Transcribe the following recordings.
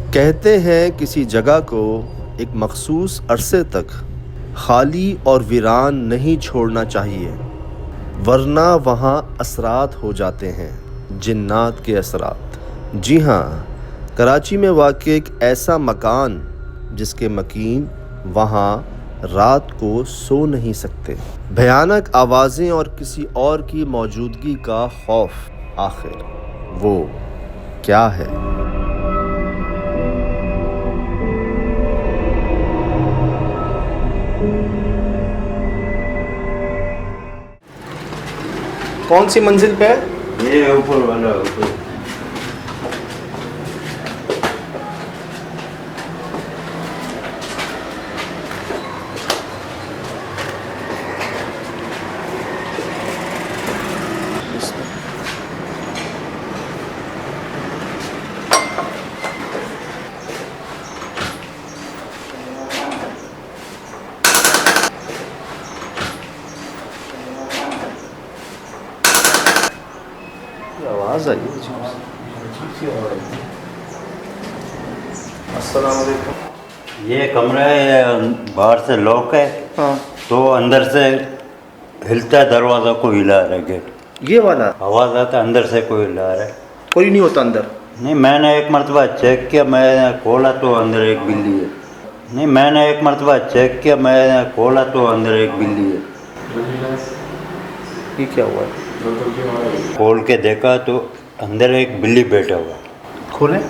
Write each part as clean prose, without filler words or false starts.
कहते हैं किसी जगह को एक मखसूस अरसे तक खाली और वीरान नहीं छोड़ना चाहिए, वरना वहाँ असरात हो जाते हैं, जिन्नात के असरात। जी हाँ, कराची में वाक़ एक ऐसा मकान जिसके मकीन वहाँ रात को सो नहीं सकते। भयानक आवाज़ें और किसी और की मौजूदगी का खौफ, आखिर वो क्या है? कौन सी मंजिल पे है? ये ऊपर वाला ऊपर। आवाज़ आई है। अस्सलाम वालेकुम। ये कमरा है, बाहर से लॉक है। हाँ, तो अंदर से हिलता है, दरवाज़ा को हिला रहा है गेट। ये वाला आवाज़ आता है, अंदर से कोई हिला रहा है। कोई नहीं होता अंदर? नहीं, मैंने एक मरतबा चेक किया, मैं खोला तो अंदर एक बिल्ली है। नहीं, मैंने एक मरतबा चेक किया, मैं खोला तो अंदर एक बिल्ली है। ये क्या हुआ है? खोल के देखा तो अंदर एक बिल्ली बैठा हुआ है। खोलें?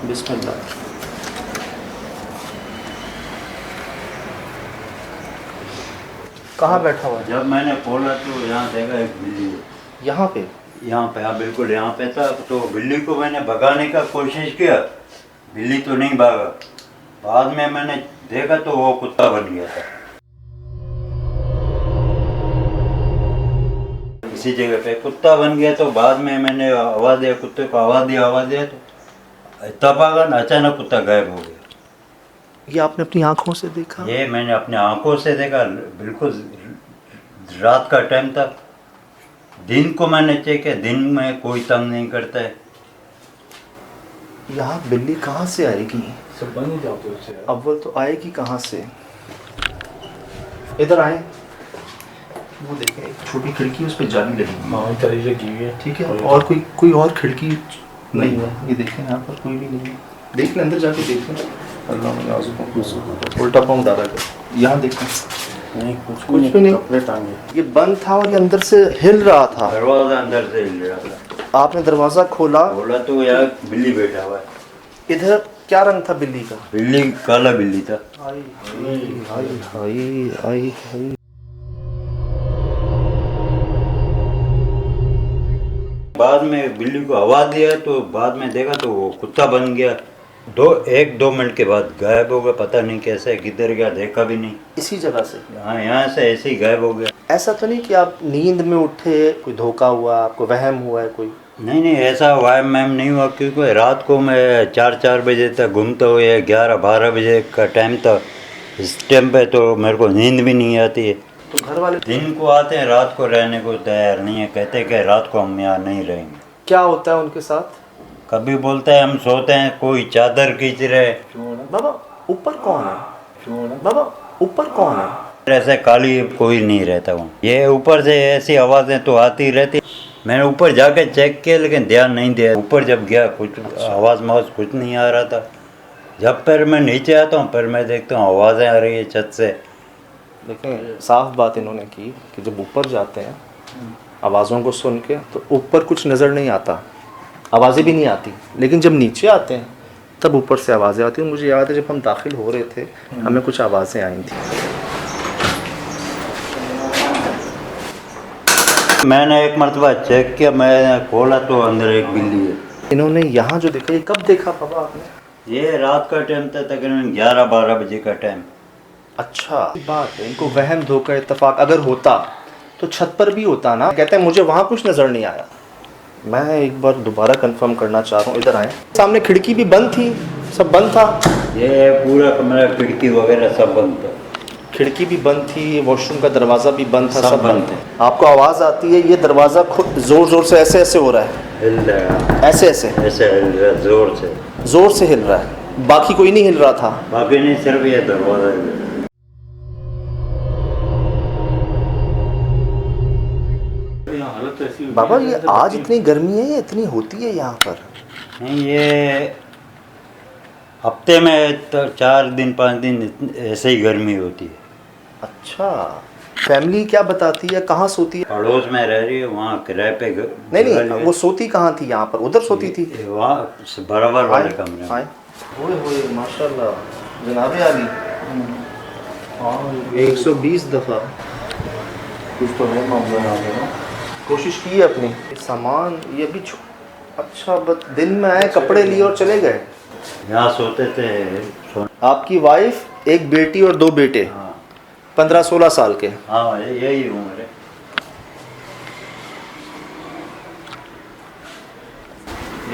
बिस्मिल्लाह। कहाँ बैठा हुआ है? जब मैंने खोला तो यहाँ देखा एक बिल्ली है। यहाँ पे? यहाँ पे, हाँ बिल्कुल यहाँ पे था। तो बिल्ली को मैंने भगाने का कोशिश किया, बिल्ली तो नहीं भागा। बाद में मैंने देखा तो वो कुत्ता बन गया था। इसी जगह पे कुत्ता बन गया। तो बाद में मैंने आवाज़ दिया, कुत्ते को आवाज़ दिया तो इतना भागा ना, अचानक कुत्ता गायब हो गया। ये आपने अपनी आंखों से देखा? ये मैंने अपने आंखों से देखा। बिल्कुल रात का टाइम था। दिन को मैंने चेक किया, दिन में कोई तंग नहीं करता है। यहाँ बिल्ली कहाँ से आएगी? सब बंद जाते उससे। अव्वल तो आएगी कहाँ से? इधर आए। वो देखें, एक छोटी खिड़की, उस पर जाली लगी। हाँ, तरी लगी हुई है। ठीक है, और कोई और खिड़की नहीं है। ये देखें, यहाँ पर कोई भी नहीं है। देख लें, अंदर जाके देख लें। अल्लाह, उल्टा पाँव डाला कर। यहाँ देखें, नहीं, कुछ भी नहीं। कपड़े टांगे। ये बंद था और ये अंदर से हिल रहा था। दरवाज़ा अंदर से हिल रहा था। आपने दरवाज़ा खोला तो यार बिल्ली बैठा हुआ है। इधर क्या रंग था बिल्ली का? बिल्ली काला बिल्ली था। हाय हाय हाय हाय हाय। बाद में बिल्ली को आवाज़ दिया तो बाद में देखा तो वो कुत्ता बन गया। 1-2 मिनट के बाद गायब हो गया। पता नहीं कैसे किधर गया, देखा भी नहीं। इसी जगह से? हाँ, यहाँ से ऐसे ही गायब हो गया। ऐसा तो नहीं कि आप नींद में उठे, कोई धोखा हुआ, आपको वहम हुआ है कोई? नहीं, ऐसा वहम मैम नहीं हुआ, क्योंकि रात को मैं 4 बजे तक घूमता हुआ, 11-12 बजे का टाइम था। इस टाइम पे तो मेरे को नींद भी नहीं आती है। तो घर वाले दिन को आते हैं, रात को रहने को तैयार नहीं है। कहते हैं कि रात को हम यहाँ नहीं रहेंगे। क्या होता है उनके साथ? कभी बोलते हैं हम सोते हैं, कोई चादर खींच रहे। बाबा ऊपर कौन है? बाबा ऊपर कौन है? ऐसे खाली कोई नहीं रहता वहाँ। ये ऊपर से ऐसी आवाज़ें तो आती रहती। मैंने ऊपर जाके चेक किया लेकिन ध्यान नहीं दिया। ऊपर जब गया कुछ आवाज़ कुछ नहीं आ रहा था। जब फिर मैं नीचे आता हूँ, फिर मैं देखता हूँ आवाज़ें आ रही है छत से। देखें, साफ बात इन्होंने की कि जब ऊपर जाते हैं आवाज़ों को सुन के तो ऊपर कुछ नज़र नहीं आता, आवाज़ें भी नहीं आती। लेकिन जब नीचे आते हैं तब ऊपर से आवाज़ें आती हैं। मुझे याद है जब हम दाखिल हो रहे थे, हमें कुछ आवाज़ें आई थी। मैंने एक मरतबा चेक किया, मैं खोला तो अंदर एक बिल्ली है। इन्होंने यहाँ जो देखा, ये कब देखा बाबा आपने? ये रात का टाइम था, तकरीबन 11-12 बजे का टाइम। अच्छा बात है, इनको वहम धोखा इत्तेफाक अगर होता तो छत पर भी होता ना। कहते हैं मुझे वहाँ कुछ नज़र नहीं आया। मैं एक बार दोबारा कंफर्म करना चाह रहा हूँ। इधर आए। सामने खिड़की भी बंद थी, सब बंद था। ये पूरा कमरा, खिड़की वगैरह सब बंद था। खिड़की भी बंद थी, वॉशरूम का दरवाज़ा भी बंद था, सब बंद थे। आपको आवाज़ आती है ये दरवाज़ा खुद ज़ोर ज़ोर से ऐसे ऐसे हो रहा है, हिल रहा है, ऐसे ऐसे ऐसे हिल रहा है ज़ोर से। जोर से हिल रहा है, बाकी कोई नहीं हिल रहा था। बाकी नहीं, सिर्फ ये दरवाजा है। यहाँ हालत तो ऐसी होती बाबा है ये जैसे आज बच्चे- इतनी गर्मी है, ये इतनी होती है यहाँ पर? नहीं, ये हफ्ते में तो 4 दिन 5 दिन ऐसे ही गर्मी होती है। अच्छा, फैमिली क्या बताती है, कहाँ सोती है? पड़ोस में रह रही है, वहाँ किराए पे नहीं नहीं, वो सोती कहाँ थी? यहाँ पर उधर सोती थी? वहाँ बराबर वाले कमरे में। आए ओए होए माशाल्लाह जनाबे आली। हाँ 120 दफ़ा कुछ तो है मामला यहाँ पे ना। कोशिश की है अपनी। सामान ये भी अच्छा, बस दिन में आए, कपड़े लिए और चले गए। यहाँ सोते थे। आपकी वाइफ, एक बेटी और 2 बेटे, हाँ 15-16 साल के। हाँ, यही उम्र है।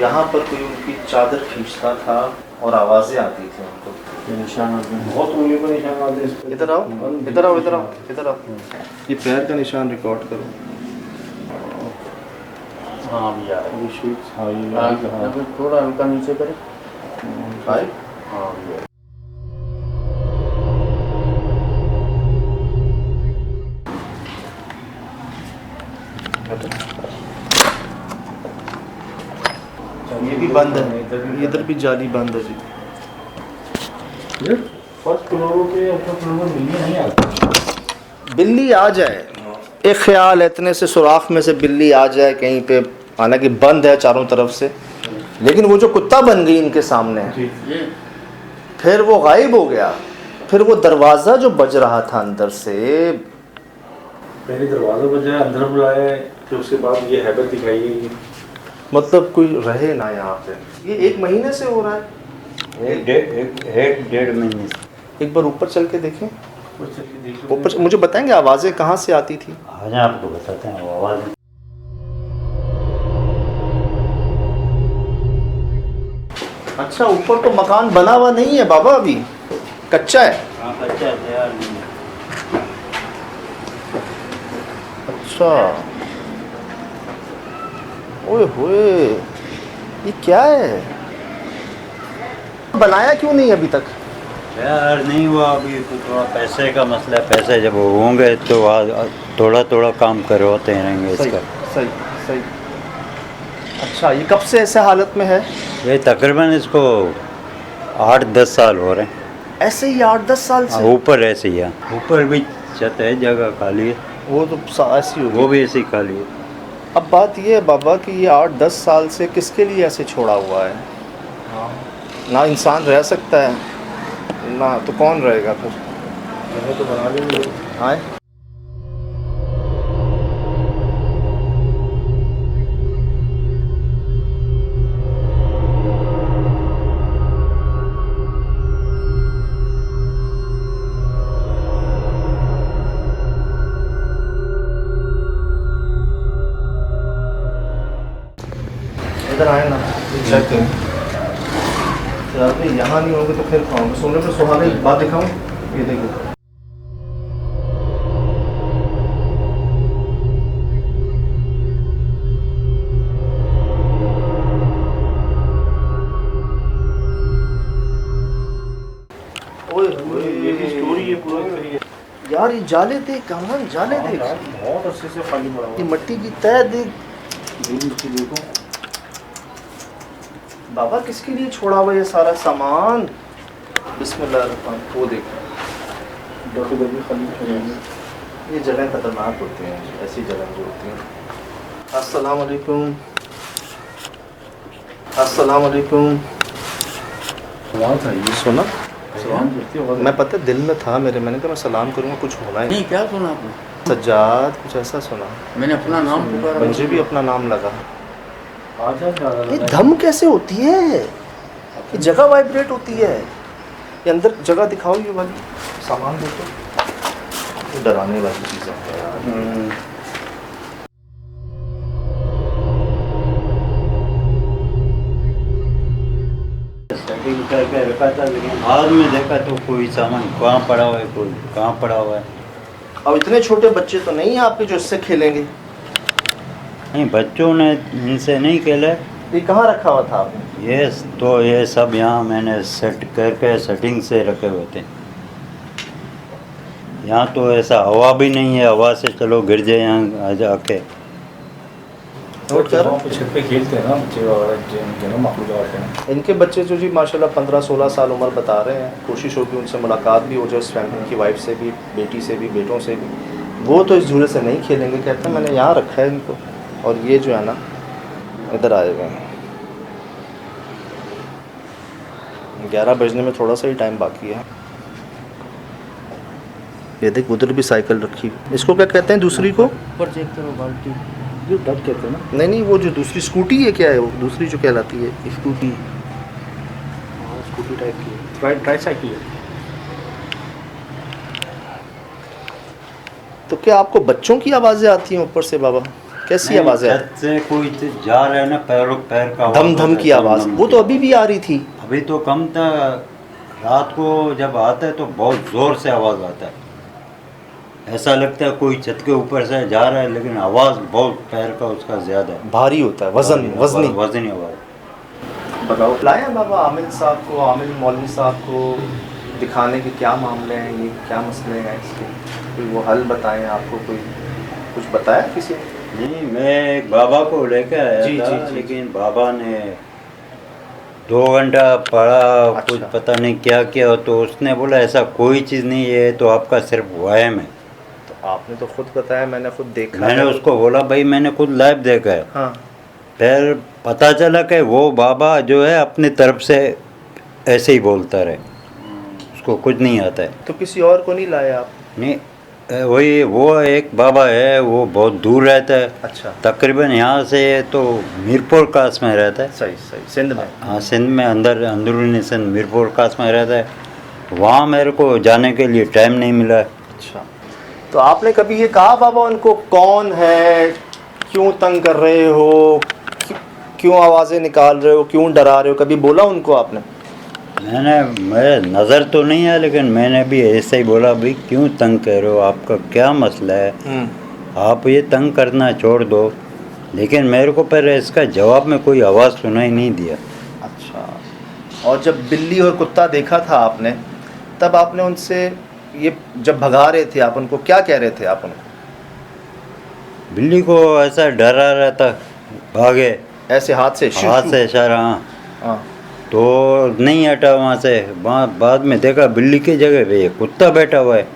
यहाँ पर कोई उनकी चादर खींचता था और आवाज़ें आती थी उनको। ये निशान आते हैं, बहुत उंगली पर निशान आते हैं इस पे। इधर आओ, इधर आओ, इधर आओ, इधर आओ। ये पैर का निशान रिकॉर्ड करो। हाँ भैया, ये शीट्स, हाँ ये हाँ। थोड़ा हल्का नीचे करें। आए हाँ भैया। ये भी बंद है, इधर भी जाली बंद है जी। ये फर्स्ट फ्लोर पे ऊपर फ्लोर में बिल्ली नहीं आती। बिल्ली आ जाए, एक ख्याल है इतने से सुराख में से बिल्ली आ जाए कहीं पे, हालांकि बंद है चारों तरफ से, लेकिन वो जो कुत्ता बन गई इनके सामने, जी फिर वो गायब हो गया। फिर वो दरवाज़ा जो बज रहा था अंदर से, पहले दरवाजा बजाया, अंदर बुलाया, फिर उसके बाद ये हैबत दिखाई है। मतलब कोई रहे ना यहाँ पे। ये 1 महीने से हो रहा है। एक डेढ़ महीने से। एक बार ऊपर चल के देखें, ऊपर चल के देख लो। ऊपर मुझे बताएंगे आवाज़ें कहाँ से आती थी? आज आपको बताते हैं वो आवाज़। अच्छा, ऊपर तो मकान बना हुआ नहीं है बाबा, अभी कच्चा है। हाँ, कच्चा तैयार नहीं है। अच्छा, ओए होए, ये क्या है? बनाया क्यों नहीं अभी तक? यार नहीं हुआ अभी, तो थोड़ा पैसे का मसला है। पैसे जब होंगे तो थोड़ा थोड़ा काम करवाते रहेंगे सही इसका। सही सही। अच्छा, ये कब से ऐसे हालत में है? ये तकरीबन इसको 8-10 साल हो रहे हैं। ऐसे ही 8-10 साल हाँ, से? ऊपर ऐसे ही है, ऊपर भी छत है, जगह खाली है, वो तो ऐसी होगी। वो भी ऐसे ही खाली है। अब बात ये है बाबा कि ये 8-10 साल से किसके लिए ऐसे छोड़ा हुआ है? ना इंसान रह सकता है ना, तो कौन रहेगा फिर? मैंने तो बना लेंगे। आए इधर आए ना, चेक करें। यार भाई यहाँ नहीं होंगे तो फिर खाऊंगा। सोने पे सुहाने एक बात दिखाऊं, ये देखो। ओए होए, ये की स्टोरी है पूरा है। यार ये जाले देख, कमन जाले देख, बहुत अच्छे से खाली पड़ा ये हुआ मिट्टी की तह देख। है। इसकी देखो, बाबा किसके लिए छोड़ा हुआ ये सारा सामान? बिस्मिल्लाह, वो देखो, डॉक्टर भी खाली हो जाएंगे। ये जगह खतरनाक होती हैं, ऐसी जगह जो होती हैं। अस्सलाम वालेकुम, अस्सलाम वालेकुम। सवाल था ये। सुना? सलाम करती हो। मैं पता दिल में था मेरे, मैंने कहा मैं सलाम करूँगा, कुछ होना ही नहीं, क्या सुना आपने? सज्जाद, कुछ ऐसा सुना। मैंने अपना नाम पुकारा। मुझे भी अपना नाम लगा। आज ज़्यादा ये धम कैसे होती है? ये जगह वाइब्रेट होती है। ये अंदर जगह दिखाओ, ये वाली सामान देखो, ये डराने वाली चीज़ें हैं यार। सेटिंग करके रखा था, लेकिन बाद में देखा तो कोई सामान कहाँ पड़ा हुआ है, कोई कहाँ पड़ा हुआ है। अब इतने छोटे बच्चे तो नहीं हैं आपके जो इससे खेलेंगे? नहीं, बच्चों ने इनसे नहीं खेला, ये कहाँ रखा हुआ था आपने? ये सब यहाँ मैंने सेट करके सेटिंग से रखे हुए थे। यहाँ तो ऐसा हवा भी नहीं है, हवा से चलो गिर जाए यहाँ आ जाके। नोट कर। वहाँ पे छत पे खेलते हैं ना बच्चे वगैरह, जिनके ना मखलूक आते हैं। इनके बच्चे जो जी माशाल्लाह 15-16 साल उम्र बता रहे हैं, कोशिश होगी उनसे मुलाकात भी हो जाए, उस फैमिली की वाइफ से भी, बेटी से भी, बेटों से भी। वो तो इस झूले से नहीं खेलेंगे, कहते हैं मैंने यहाँ रखा है इनको, और ये जो है ना इधर आए हुए हैं। 11 बजने में थोड़ा सा ही टाइम बाकी है। ये देख उधर भी साइकिल रखी, इसको क्या कहते हैं दूसरी को? ऊपर चेक करो बाल्टी। ये डब कहते हैं ना। नहीं, वो जो दूसरी स्कूटी है क्या है वो दूसरी जो कहलाती है? स्कूटी। हाँ, स्कूटी टाइप की ट्राई साइकिल है। तो क्या आपको बच्चों की आवाज़ें आती हैं ऊपर से बाबा? कैसी आवाज़ें आती? छत से कोई जा रहा है ना, पैर का धम धम की आवाज़, वो तो अभी भी आ रही थी। अभी तो कम था, रात को जब आता है तो बहुत ज़ोर से आवाज़ आता है। ऐसा लगता है कोई छत के ऊपर से जा रहा है, लेकिन आवाज़ बहुत पैर का उसका ज़्यादा है, भारी होता है, वजनी। वजनी आवाज़। बताओ लाया बाबा आमिर साहब को, आमिर मौलवी साहब को दिखाने के क्या मामले हैं, ये क्या मसले हैं इसके, कोई वो हल बताएं आपको, कोई कुछ बताया किसी ने? नहीं, मैं एक बाबा को लेकर आया जी, था, जी, जी। लेकिन बाबा ने 2 घंटा पढ़ा, अच्छा। कुछ पता नहीं क्या किया, तो उसने बोला ऐसा कोई चीज़ नहीं है, तो आपका सिर्फ वहम है। तो आपने तो खुद बताया, मैंने खुद देखा मैंने है। उसको बोला भाई मैंने खुद लाइव देखा है। हाँ, फिर पता चला कि वो बाबा जो है अपनी तरफ से ऐसे ही बोलता रहे, उसको कुछ नहीं आता है। तो किसी और को नहीं लाया आप? नहीं, वही वो एक बाबा है, वो बहुत दूर रहता है, अच्छा, तकरीबन यहाँ से तो मीरपुर कास में रहता है। सही सही, सिंध में। हाँ, सिंध में, अंदरूनी सिंध, मीरपुर कास में रहता है। वहाँ मेरे को जाने के लिए टाइम नहीं मिला। अच्छा, तो आपने कभी ये कहा बाबा उनको कौन है, क्यों तंग कर रहे हो, क्यों आवाज़ें निकाल रहे हो, क्यों डरा रहे हो, कभी बोला उनको आपने? मैं नज़र तो नहीं है, लेकिन मैंने भी ऐसे ही बोला भाई क्यों तंग कर रहे हो, आपका क्या मसला है, आप ये तंग करना छोड़ दो। लेकिन मेरे को पहले इसका जवाब में कोई आवाज़ सुनाई नहीं दिया। अच्छा, और जब बिल्ली और कुत्ता देखा था आपने, तब आपने उनसे ये जब भगा रहे थे आप उनको, क्या कह रहे थे आप उनको? बिल्ली को ऐसा डरा रहता, भागे, ऐसे हाथ से हाथ से इशारा। हाँ, हाँ, तो नहीं हटा वहाँ से। बाद में देखा बिल्ली की जगह पे ये कुत्ता बैठा हुआ है।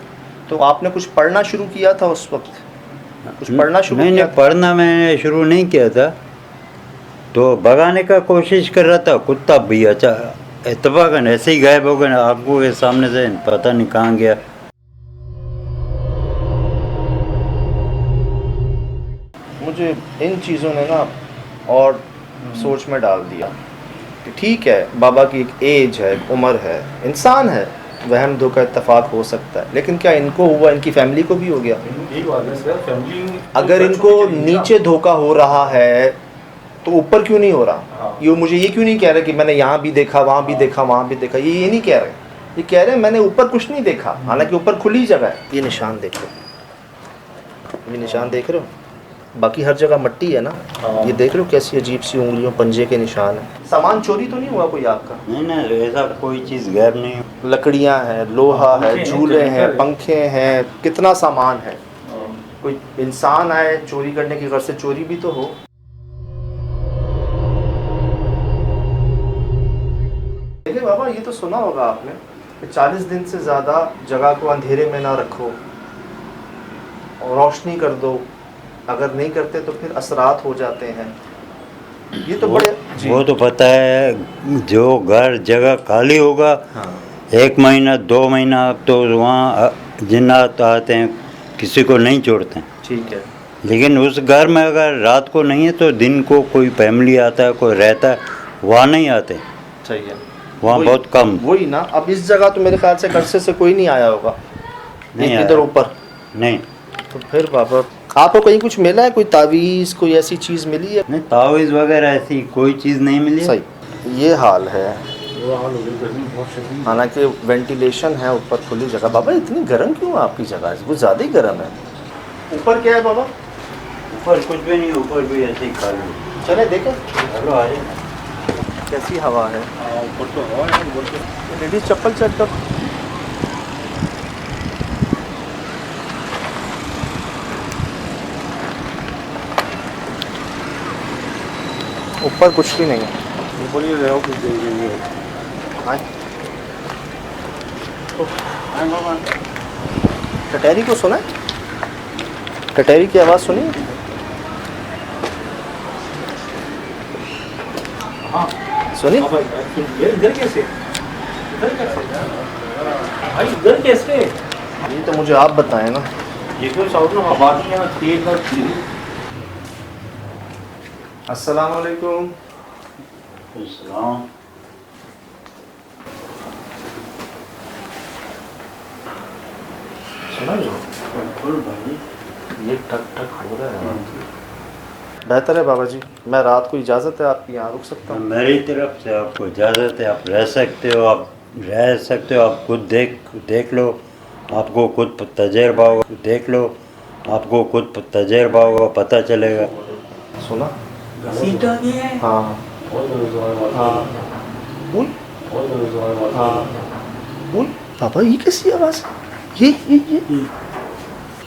तो आपने कुछ पढ़ना शुरू किया था उस वक्त? कुछ पढ़ना शुरू मैंने किया था? पढ़ना मैंने शुरू नहीं किया था, तो भगाने का कोशिश कर रहा था, कुत्ता भी अच्छा इत्तफाकन ऐसे ही गायब हो गया आंखों के सामने से, पता नहीं कहाँ गया। मुझे इन चीज़ों ने ना और सोच में डाल दिया कि ठीक है, बाबा की एक एज है, एक उम्र है, इंसान है, वहम धोखा इत्तेफाक हो सकता है, लेकिन क्या इनको हुआ, इनकी फैमिली को भी हो गया? एक बात है सर, फैमिली अगर इनको नीचे धोखा हो रहा है तो ऊपर क्यों नहीं हो रहा? हाँ। ये मुझे ये क्यों नहीं कह रहे कि मैंने यहाँ भी देखा, वहाँ भी देखा, वहाँ भी देखा, ये नहीं कह रहे। ये कह रहे हैं मैंने ऊपर कुछ नहीं देखा, हालांकि ऊपर खुली जगह है। ये निशान देख लो, ये निशान देख रहे हो, बाकी हर जगह मट्टी है ना। हाँ। ये देख रहे हो कैसी अजीब सी उंगलियों, पंजे के निशान है। सामान चोरी तो नहीं हुआ कोई आपका? नहीं नहीं, ऐसा कोई चीज़ गायब नहीं। लकड़ियाँ हैं, लोहा है, पंखे हैं, झूले हैं, जनरेटर है। पंखे हैं, कितना सामान है। कोई इंसान आए चोरी करने की घर से, चोरी भी तो हो। देखिए बाबा, ये तो सुना होगा आपने कि 40 दिन से ज़्यादा जगह को अंधेरे में ना रखो और रोशनी कर दो, अगर नहीं करते तो फिर असरात हो जाते हैं। ये तो बड़े जी। वो तो पता है, जो घर जगह खाली होगा, हाँ, 1 महीना 2 महीना तो वहाँ जिन्नात आते हैं, किसी को नहीं छोड़ते हैं। ठीक है। लेकिन उस घर में अगर रात को नहीं है तो दिन को कोई फैमिली आता है, कोई रहता है, वहाँ नहीं आते, सही है। वहाँ वही- बहुत कम। वही ना, अब इस जगह तो मेरे ख्याल से घर से कोई नहीं आया होगा, नहीं नहीं आया। इधर ऊपर। नहीं तो फिर बाबा आपको कहीं कुछ मिला है, कोई तावीज़, कोई ऐसी चीज़ मिली है? नहीं, तावीज़ वगैरह ऐसी कोई चीज़ नहीं मिली। सही, ये हाल है। वो हाल हो गई, गर्मी बहुत शदीद। हालांकि वेंटिलेशन है ऊपर, खुली जगह। बाबा इतनी गर्म क्यों है आपकी जगह? कुछ ज़्यादा ही गर्म है। ऊपर क्या है बाबा? ऊपर कुछ भी नहीं, ऊपर भी ऐसे ही खाली। चले देखें चलो आ जाए। कैसी हवा है। ऊपर तो हवा है, ऊपर तो लेडीज चप्पल चेक कर। ऊपर कुछ भी नहीं है। ऊपर ही रहो कुछ देर के लिए। हाँ हाँ बाबा। टटैरी को सुना? टटैरी की आवाज़ सुनी? हाँ सुनी? हाँ भाई, इधर कैसे? इधर कैसे? भाई इधर कैसे? ये तो मुझे आप बताएं ना। ये तो साउथ में हवा नहीं है, तेज और धीरे। अस्सलाम वालेकुम। सलाम। सुना जो बिल्कुल भाई। ये टक टक हो रहा है। बेहतर है बाबा जी, मैं रात को इजाज़त है आपकी यहाँ रुक सकता हूँ? मेरी तरफ से आपको इजाज़त है, आप रह सकते हो, आप रह सकते हो, आप खुद देख लो, आपको खुद तजर्बा होगा, देख लो, आपको खुद तजर्बा होगा, पता चलेगा। सुना? सीटा गया है। हाँ हाँ बोल। हाँ बोल। पापा ये कैसी आवाज़? ये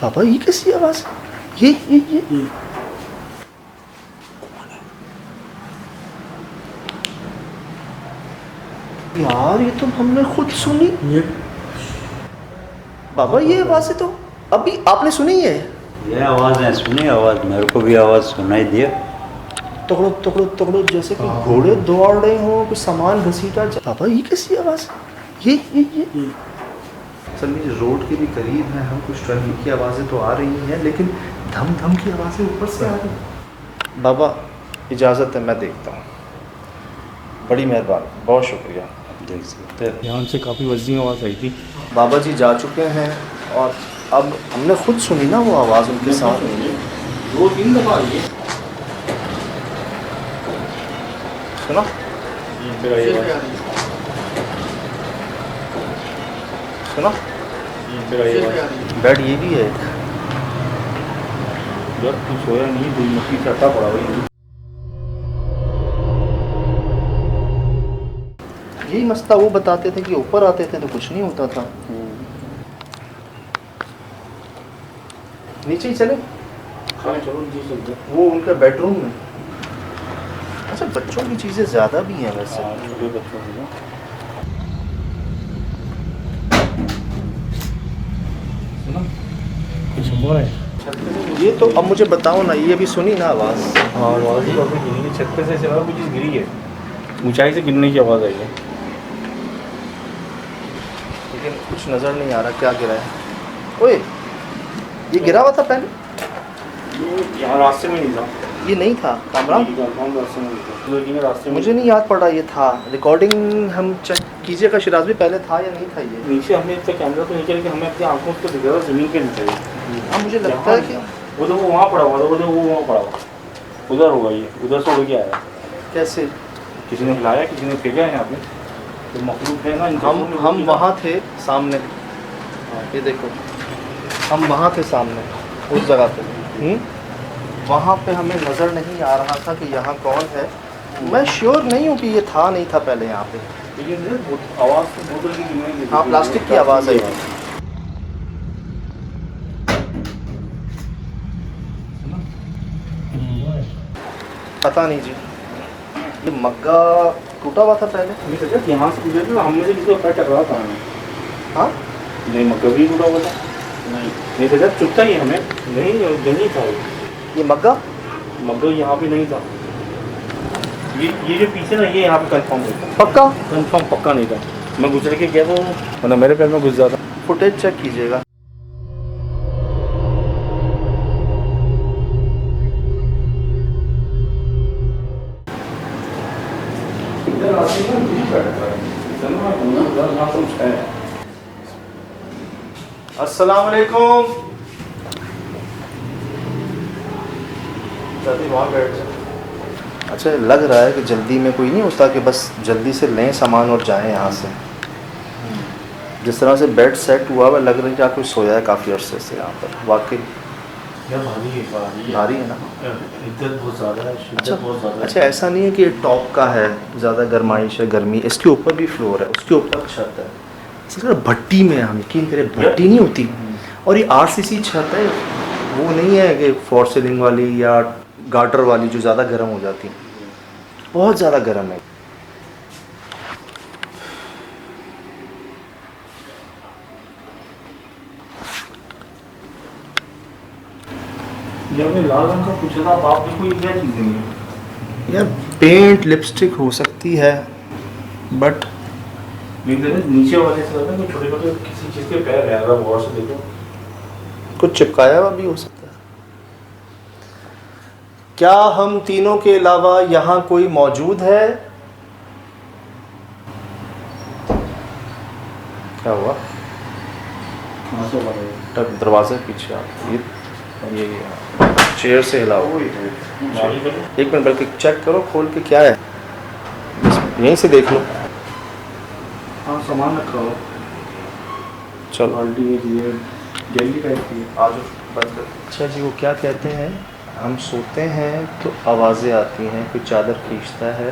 पापा ये कैसी आवाज़? ये यार ये तो हमने खुद सुनी। बाबा ये आवाज़ तो अभी आपने सुनी है? ये आवाज़ें सुनी, आवाज़ मेरे को भी आवाज़ सुनाई दी। तगड़ो तगड़ो तगड़ो जैसे कि घोड़े दौड़ रहे हो, कुछ सामान घसीटा पापा ये कैसी आवाज़? ये चलिए रोड के भी करीब है हम, कुछ ट्रैफिक की आवाज़ें तो आ रही हैं लेकिन धम धम की आवाज़ें ऊपर से आ रही। बाबा इजाज़त है, मैं देखता हूँ। बड़ी मेहरबानी, बहुत शुक्रिया। देख सकते हैं। यहाँ से काफ़ी वज़नी आवाज़ आई थी। बाबा जी जा चुके हैं और अब हमने खुद सुनी ना वो आवाज़ उनके साथ। 2-3 दफ़ा आई है। सुना? फिर आई है। सुना? फिर आई है। बेड ये भी है। जब तू सोया नहीं, कोई मक्खी से अटा पड़ा हुआ। यही मसला वो बताते थे कि ऊपर आते थे तो कुछ नहीं होता था। नीचे ही चले, हाँ चलो जी चलते हैं। वो उनका बेडरूम में। अच्छा बच्चों की चीज़ें ज़्यादा भी हैं वैसे। हाँ, छोटे बच्चों के लिए। सुना? कुछ हो रहा है। ये तो अब मुझे बताओ ना, ये अभी सुनी ना आवाज़? हाँ आवाज़ ही काफ़ी गिरी है, छत पे से चला कुछ चीज़ गिरी है, ऊंचाई से गिरने की आवाज़ आई है। लेकिन कुछ नज़र नहीं आ रहा क्या गिरा है। ओए ये गिरा हुआ था पहले? ये यहाँ रास्ते में नहीं था। ये नहीं था कैमरा? रास्ते में नहीं था, लेकिन रास्ते में मुझे नहीं याद पड़ा ये था। रिकॉर्डिंग हम चेक कीजिएगा शिराज भी, पहले था या नहीं था ये? नीचे हमने तो कैमरा तो नीचे, लेकिन हमें अपनी आंखों से दिख रहा था ज़मीन के नीचे। हाँ मुझे लगता है कि वो तो वो वहाँ पड़ा हुआ था, वो तो वो वहाँ पड़ा हुआ, उधर होगा ये, उधर से उड़ के आया। कैसे किसी ने हिलाया, किसी ने फेंका है यहाँ पे, तो मखलूक है ना इनके हम सामने वो वहाँ थे सामने। ये देखो हम वहाँ थे सामने उस जगह पे। वहाँ पे हमें नज़र नहीं आ रहा था कि यहाँ कौन है। मैं श्योर नहीं हूँ कि ये था नहीं था पहले यहाँ पे। लेकिन आवाज़ तो बोतल की गिरने की। हाँ प्लास्टिक की आवाज़ आई थी। पता नहीं जी, ये मग्गा टूटा हुआ था पहले। नहीं सर, यहाँ से गुजर के हमने से किसी का पैर टकरा था हमें। हाँ नहीं मग्गा भी टूटा हुआ था। नहीं सर, चुपता ही हमें नहीं था वो। ये मग्गा मग्गा यहाँ पे नहीं था। ये जो पीछे ना, ये यहाँ पे कंफर्म है। पक्का कंफर्म पक्का नहीं था। मैं गुजर के गया तो मतलब मेरे पैर में घुस जाता। फुटेज चेक कीजिएगा। अस्सलाम वालेकुम। जल्दी वहाँ बैठ जाओ। अच्छा लग रहा है कि जल्दी में कोई नहीं होता कि बस जल्दी से लें सामान और जाएं यहाँ से। जिस तरह से बेड सेट हुआ हुआ लग रहा है कि कोई सोया है काफ़ी अरसे से यहाँ पर। वाकई यार भारी है भारी है ना। इद्दत बहुत ज़्यादा है, शिद्दत बहुत ज़्यादा है। अच्छा ऐसा नहीं है कि ये टॉप का है, ज़्यादा गर्माइश है, गर्मी, इसके ऊपर भी फ्लोर है, उसके ऊपर छत है। इसका भट्टी में हम यकीन करें भट्टी नहीं होती, और ये आरसीसी छत है, वो नहीं है कि फॉर सीलिंग वाली या गार्टर वाली जो ज़्यादा गर्म हो जाती है, बहुत ज़्यादा गर्म है। जब मैं लाल रंग का पूछा था, आपने कोई क्या चीज़ नहीं है यार पेंट लिपस्टिक हो सकती है, बट नीचे वाले से लगता है कि छोटे छोटे किसी चीज़ के पैर है, अगर गौर से देखो। कुछ चिपकाया हुआ भी हो सकता है। क्या हम तीनों के अलावा यहाँ कोई मौजूद है? क्या हुआ? तब दरवाजे के पीछे आप ये चेयर से हिलाओ। एक मिनट बल्कि चेक करो खोल के क्या है, यहीं से देख लो। हाँ सामान रखा हो, चलो बाल्टी है, गैलरी टाइप की है। आज बंद कर। अच्छा जी, वो क्या कहते हैं, हम सोते हैं तो आवाज़ें आती हैं, कोई चादर खींचता है,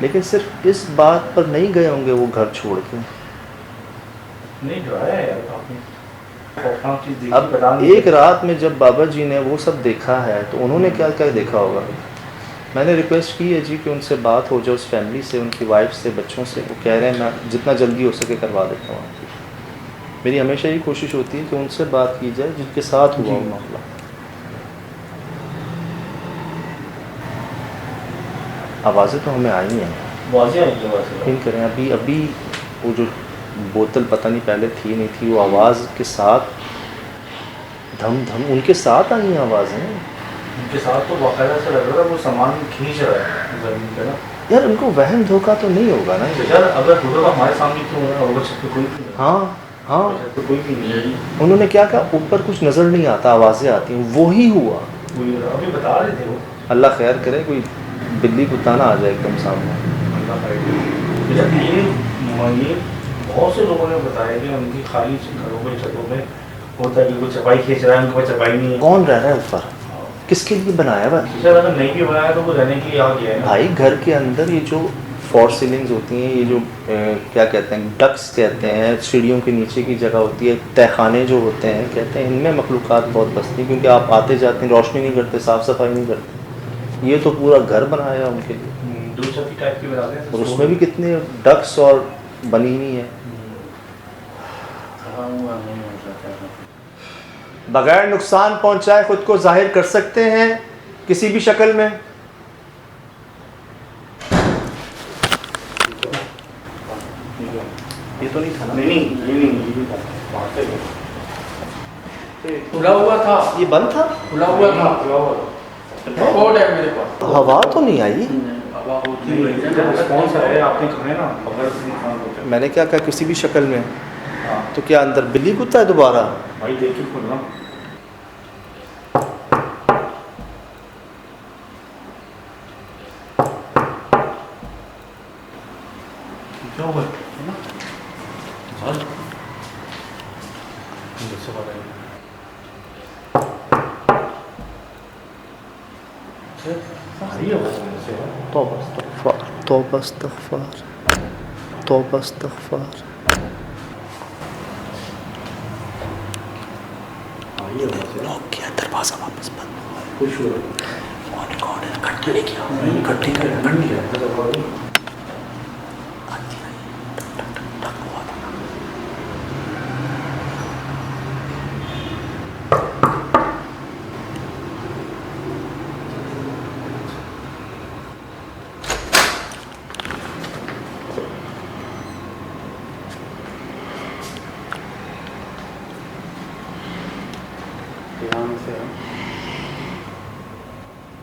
लेकिन सिर्फ इस बात पर नहीं गए होंगे वो घर छोड़ के। नहीं डराया है यार आपने। अब एक रात में जब बाबा जी ने वो सब देखा है तो उन्होंने क्या क्या देखा होगा। मैंने रिक्वेस्ट की है जी कि उनसे बात हो जाए, उस फैमिली से, उनकी वाइफ से, बच्चों से। वो कह रहे हैं मैं जितना जल्दी हो सके करवा देता हूँ। मेरी हमेशा ये कोशिश होती है कि उनसे बात की जाए जिनके साथ हुआ वो मामला। आवाज़ें तो हमें आई हैं, यकीन करें। अभी वो जो बोतल पता नहीं पहले थी नहीं थी, वो आवाज़ के साथ धम धम उनके साथ आई हैं आवाज़ें। उनके साथ तो बाकायदा से लग रहा था वो सामान खींच रहा है ज़मीन पे ना। यार उनको वहम धोखा तो नहीं होगा ना यार अगर होगा तो हमारे सामने क्यों हो रहा होगा, छत पे कोई नहीं है। हाँ हाँ, तो कोई भी नहीं है। उन्होंने क्या कहा, ऊपर कुछ नज़र नहीं आता, आवाज़ें आती हैं, वो ही हुआ। कोई अभी बता रहे थे वो। अल्लाह खैर करे, कोई बिल्ली कुत्ता ना आ जाए एकदम सामने। ये बहुत से लोगों ने बताया कि उनकी खाली घरों में छतों में होता है कि कोई चपाई खींच रहा है, उनके पास चपाई नहीं है। कौन रह रहा है ऊपर, किसके लिए बनाया हुआ है? सर अगर नहीं भी बनाया तो वो रहने के लिए आ गया है ना। भाई घर के अंदर ये जो फॉर सीलिंग्स होती हैं, ये जो क्या कहते हैं, डक्स कहते हैं, सीढ़ियों के नीचे की जगह होती है, तहखाने जो होते हैं, कहते हैं इनमें मखलूक़ात बहुत बसती हैं, क्योंकि आप आते जाते हैं, रोशनी नहीं करते, साफ़ सफाई नहीं करते। ये तो पूरा घर बनाया उनके लिए, दो छत टाइप की बना दें। और उसमें भी कितने डक्स और बनी हुई है। बगैर नुकसान पहुंचाए खुद को जाहिर कर सकते हैं किसी भी शक्ल में। ये तो नहीं था ना? नहीं खुला हुआ था, ये बंद था, खुला हुआ था, कोड है मेरे पास। हवा तो नहीं आई। हवा होती है। रिस्पॉन्स है आपने कहा है ना, अगर नुकसान होता है। मैंने क्या कहा किसी भी शक्ल में, हाँ तो क्या अंदर बिल्ली कुत्ता है दोबारा? भाई देख के खोलना। क्या हुआ है ना? चल जैसे बात है। भारी है वो से। तौबा इस्तग़फ़ार, तौबा इस्तग़फ़ार, तौबा इस्तग़फ़ार। भारी है वो से। लॉक किया, दरवाज़ा वापस बंद। खुश हो कौन है? कट नहीं किया, इकट्ठी कर कट नहीं किया।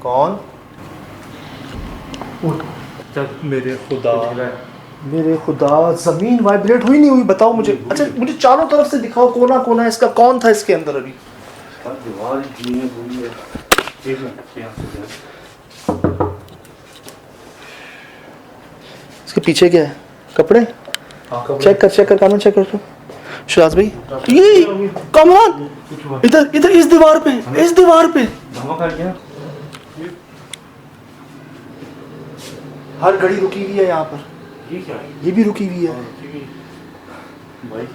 कौन? मेरे खुदा, मेरे खुदा, ज़मीन वाइब्रेट हुई नहीं हुई? बताओ मुझे। अच्छा मुझे चारों तरफ से दिखाओ, कोना कोना इसका, कौन था इसके अंदर अभी? दीवार धीमे बोली है। एक मिनट यहाँ से इसके पीछे क्या है? कपड़े? चेक कर, कानून चेक कर। शिराज भाई, ये कमरान, इधर इधर इस दीवार पे, इस दीवार पे धमाका क्या? हर घड़ी रुकी हुई है यहाँ पर, ये क्या है? ये भी रुकी हुई है। भाई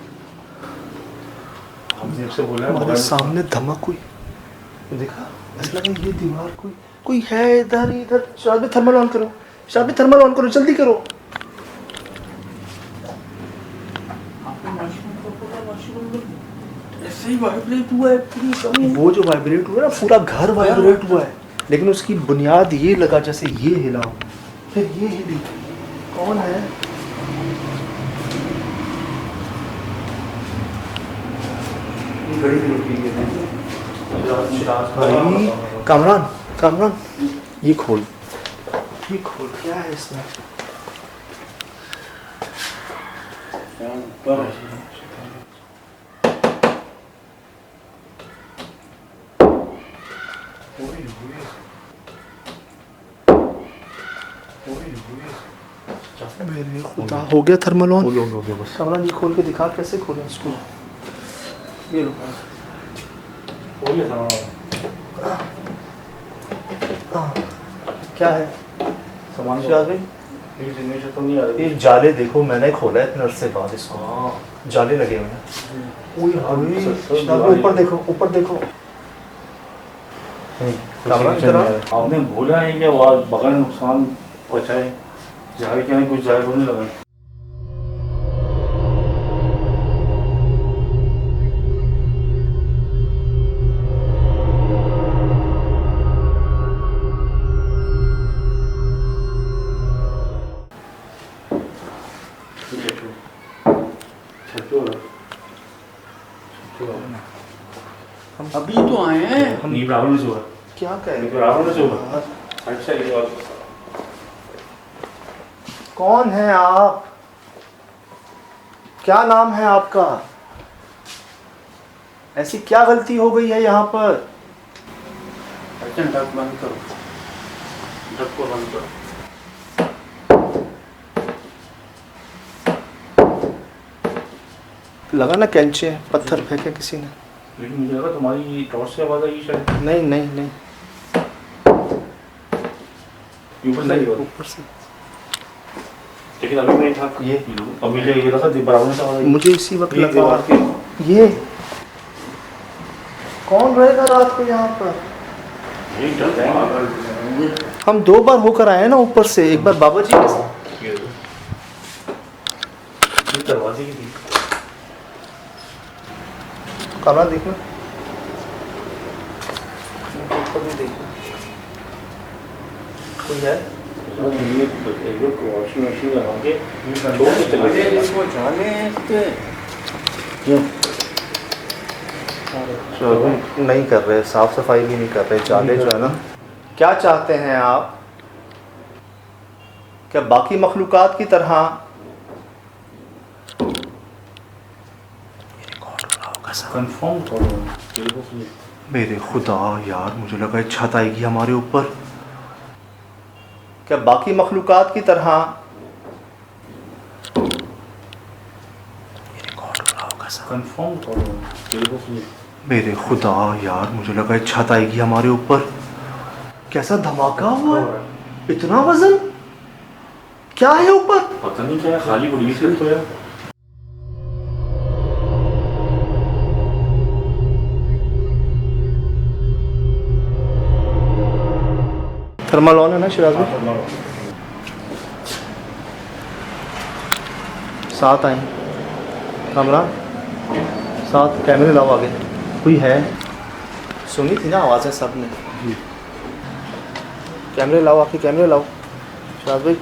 हमने आपसे बोला है हमारे सामने धमक हुई, देखा, ऐसा लगा ये दीवार कोई है इधर इधर। शिराज भाई थर्मल ऑन करो, शिराज भाई थर्मल ऑन करो, जल्दी करो। ऐसे ही वाइब्रेट हुआ है पूरी कमी। वो जो वाइब्रेट हुआ ना, पूरा घर वाइब्रेट हुआ है, लेकिन उसकी बुनियाद ये लगा जैसे ये हिला हो, फिर ये हिली। कौन है? ये घड़ी भी रुकी हुई है। भाई कामरान, कामरान, ये खोल, ये खोल, क्या है इसमें? मेरे खुदा, हो गया थर्मल ऑन। हो गया बस। कामरान ये खोल के दिखा, कैसे खोलें इसको? ये लो, हो गया था। क्या है सामान शिराज भाई? न्यूज़ तो नहीं आ रही। ये जाले देखो, मैंने खोला है इतने अरसे बाद इसको, हाँ जाले लगे हुए हैं। शिराज भाई ऊपर देखो, ऊपर देखो। कामरान इधर आ। आपने भूला है कि आवाज बगल में नुकसान पहुंचाए, जाहिर क्या नहीं कुछ जाहिर होने लगा। अभी तो आए हैं। नहीं बराबर नहीं हुआ। क्या कह रहे बराबर नहीं हो? हुआ। साइड से ये बात। कौन है आप? क्या नाम है आपका? ऐसी क्या गलती हो गई है यहाँ पर? अर्चन डक बंद करो, डक को बंद करो। लगा ना कैंचे, पत्थर फेंके किसी ने। लेकिन मुझे लगा तुम्हारी टॉर्च से आवाज आई शायद। नहीं नहीं नहीं, ऊपर से आई आवाज। ऊपर से। लेकिन अभी नहीं था ये अभी जो ये लगा बराबर से आवाज आई। मुझे इसी वक्त ये लगा। दीवार के ये कौन रहेगा रात को यहाँ पर? ये डर है। हम 2 बार होकर आए हैं ना ऊपर से, एक बार बाबा जी के साथ। ये दरवाजे की थी। कमरा देखना, ऊपर भी देखना, कोई है? ये वॉशिंग मशीन लगा के छोड़ के चले गए। इसको जाने इसके नहीं कर रहे, साफ सफाई भी नहीं कर रहे, जाले जो है ना। क्या चाहते हैं आप? क्या बाकी मखलूकात की तरह? कंफर्म करो। मेरे खुदा यार, मुझे लगा छत आएगी हमारे ऊपर। क्या बाकी मखलूकात की तरह? कंफर्म करो। मेरे खुदा यार, मुझे लगा छत आएगी हमारे ऊपर। कैसा धमाका हुआ है, इतना वजन, क्या है ऊपर? पता नहीं क्या है, खाली पड़ी है तो यार। थर्मल ऑन है ना शिराज भाई? साथ आए कमरा, साथ कैमरे लाओ आगे। कोई है? सुनी थी ना आवाज़ें सब ने। कैमरे लाओ, आके कैमरे लाओ शिराज भाई।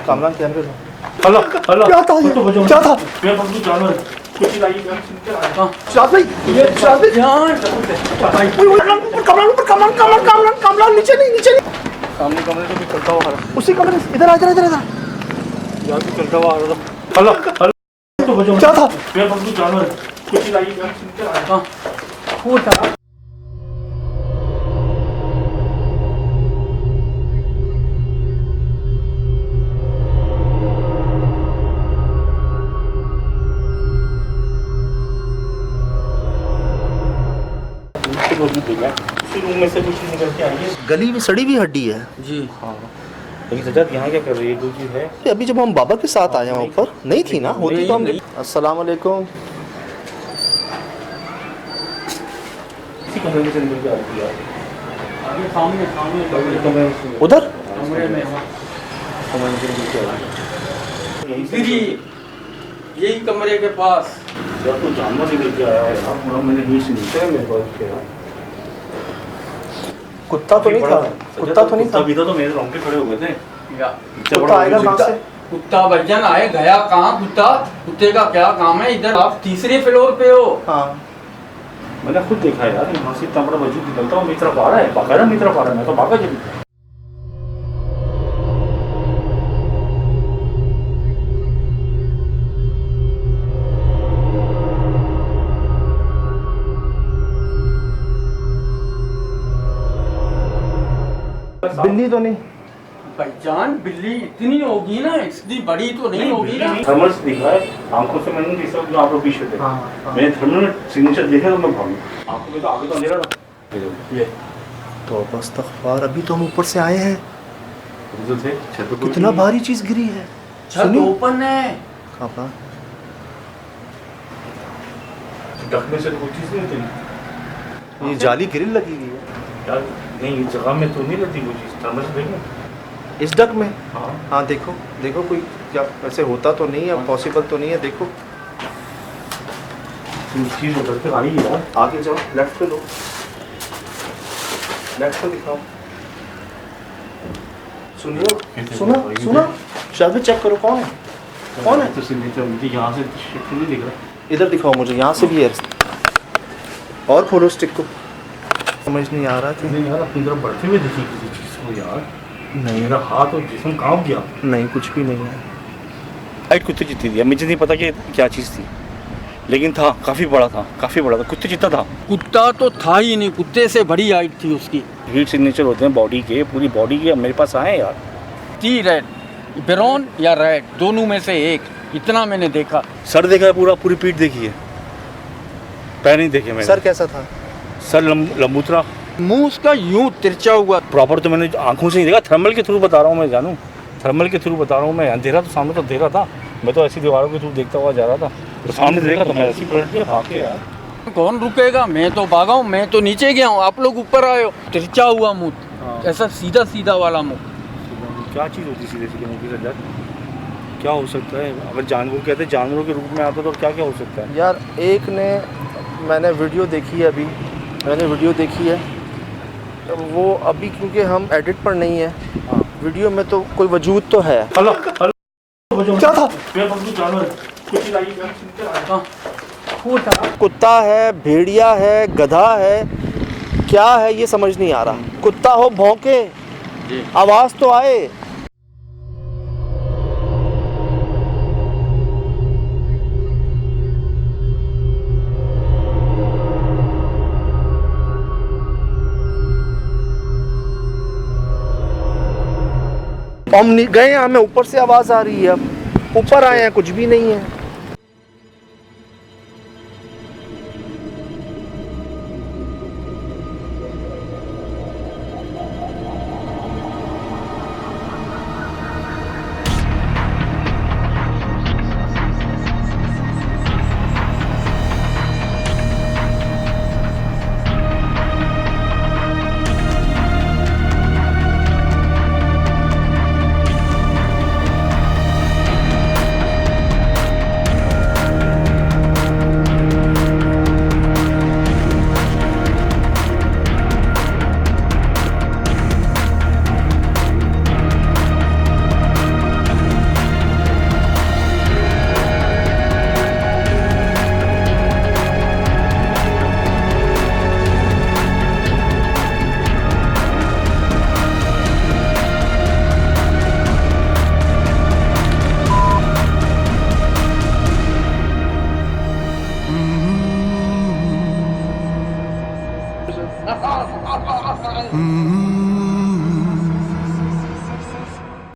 कामरान कैमरे लाओ। हेलो हेलो क्या था ये? क्या था? मैं बंदूक जानवर कुछ ही लाइए शिराज भाई, शिराज भाई, कामरान नीचे नहीं, नीचे नहीं। सामने कमरे से भी चलता हुआ आ रहा उसी कमरे से, इधर आ, इधर इधर इधर। यहाँ भी चलता हुआ आ रहा था। हेलो हेलो तो बचो। क्या था? मैं बंदूक जानवर कुछ ही लाइए कुछ वजूद दिखा उसी रूम में से कुछ चीज़ निकल के आई है। गली में सड़ी हुई हड्डी है। जी हाँ लेकिन सजाद यहाँ क्या कर रही है? कोई चीज़ है? अभी जब हम बाबा के साथ आए वहाँ ऊपर नहीं थी ना, होती तो हम। नहीं। अस्सलाम वालेकुम। इसी कमरे से निकल के आ रही है। आगे सामने सामने कमरे में उधर कमरे में वहाँ कमरे से निकल के आ रही है। यहीं से इधर ही यही कमरे के पास या तो जानवर निकल के आया है यार, पूरा मैंने नीचे नीचे है मेरे पास क्या कुत्ता तो नहीं था, कुत्ता तो नहीं था। अभी तो मेरे रोंगटे खड़े हो गए थे। या कुत्ता आएगा कहाँ से? कुत्ता भजन आए गया कहाँ कुत्ता? कुत्ते का क्या काम है इधर? आप तीसरे फ्लोर पे हो। हाँ मैंने खुद देखा यार, यहाँ से इतना बड़ा वजूद निकलता हूँ, मेरी तरफ आ रहा है, बाकायदा मेरी तरफ आ रहा है, मैं तो भागा जल्दी। बिल्ली तो नहीं? पहचान बिल्ली इतनी होगी ना, इसकी बड़ी तो नहीं होगी ना। थर्मल से दिखा है, आंखों से मैंने नहीं देखा जो आप लोग पीछे थे। मैंने थर्मल में सिग्नेचर देखा तो मैं भागू। आंखों में तो आगे तो अंधेरा था। ये तो बस तख्फार, अभी तो हम ऊपर से आए हैं। रिजल्ट थे छत पे कितना भारी चीज गिरी है। छत सुनिए। ओपन है। कहाँ पर? ढकने से तो कोई चीज़ नहीं होती ये जाली ग्रिल लगी हुई है यार। नहीं इस जगह में तो नहीं रहती कोई चीज़, थर्मल से देखो। इस डक में। हाँ हाँ देखो देखो, कोई क्या वैसे होता तो नहीं है, पॉसिबल तो नहीं है। देखो चीज़ उधर से आई है यार। आगे जाओ, लेफ्ट पे लो, लेफ्ट पे दिखाओ। सुनिए, सुना सुना, शायद चेक करो कौन है, कौन है। तो सिग्नेचर मुझे यहाँ से शिफ्ट नहीं दिख रहा। इधर दिखाओ मुझे, यहाँ से भी है। और खोलो स्टिक को। समझ नहीं आ रहा कि नहीं यार, अपनी तरफ बढ़ते हुए देखी किसी चीज़ को यार। नहीं, मेरा हाथ और जिस्म कहाँ गया? नहीं कुछ भी नहीं है। लाइट कुत्ते जितनी थी, मुझे नहीं पता कि क्या चीज़ थी, लेकिन था काफ़ी बड़ा था, काफ़ी बड़ा था, कुत्ते जितना था। कुत्ता तो था ही नहीं, कुत्ते से बड़ी हाइट थी उसकी। हीट सिग्नेचर होते हैं बॉडी के, पूरी बॉडी के मेरे पास आए यार। टी रेड, ब्राउन या रेड, दोनों में से एक, इतना मैंने देखा। सर देखा है पूरा, पूरी पीठ देखी है, पैर नहीं देखे मैंने। सर कैसा था? सर लंबूतरा, मुंह उसका यूं तिरछा हुआ। प्रॉपर तो मैंने आंखों से नहीं देखा, थर्मल के थ्रू बता रहा हूँ मैं जानू, थर्मल के थ्रू बता रहा हूँ मैं। अंधेरा तो सामने तो अंधेरा था, मैं तो ऐसी दीवारों के थ्रू देखता हुआ जा रहा था, तो सामने देखा तो मैं ऐसी पलट के भाग के यार। कौन रुकेगा? मैं तो भागा हूँ, मैं तो नीचे गया हूँ, आप लोग ऊपर आए हो। तिरछा हुआ मुंह, ऐसा सीधा सीधा वाला मुंह। क्या चीज़ होती सीधे सीधे मुँह की सजाद? क्या हो सकता है? अगर जानवर कहते हैं जानवरों के रूप में आता तो क्या क्या हो सकता है यार एक ने, मैंने वीडियो देखी है, अभी मैंने वीडियो देखी है वो, अभी क्योंकि हम एडिट पर नहीं है, वीडियो में तो कोई वजूद तो है। हेलो हेलो, क्या था? मेरे पास कुछ जानवर कुछ लाई कुत्ता है, भेड़िया है, गधा है, क्या है ये समझ नहीं आ रहा। कुत्ता हो भौंके, आवाज तो आए। हम गए, हमें ऊपर से आवाज आ रही है, अब ऊपर आए हैं कुछ भी नहीं है।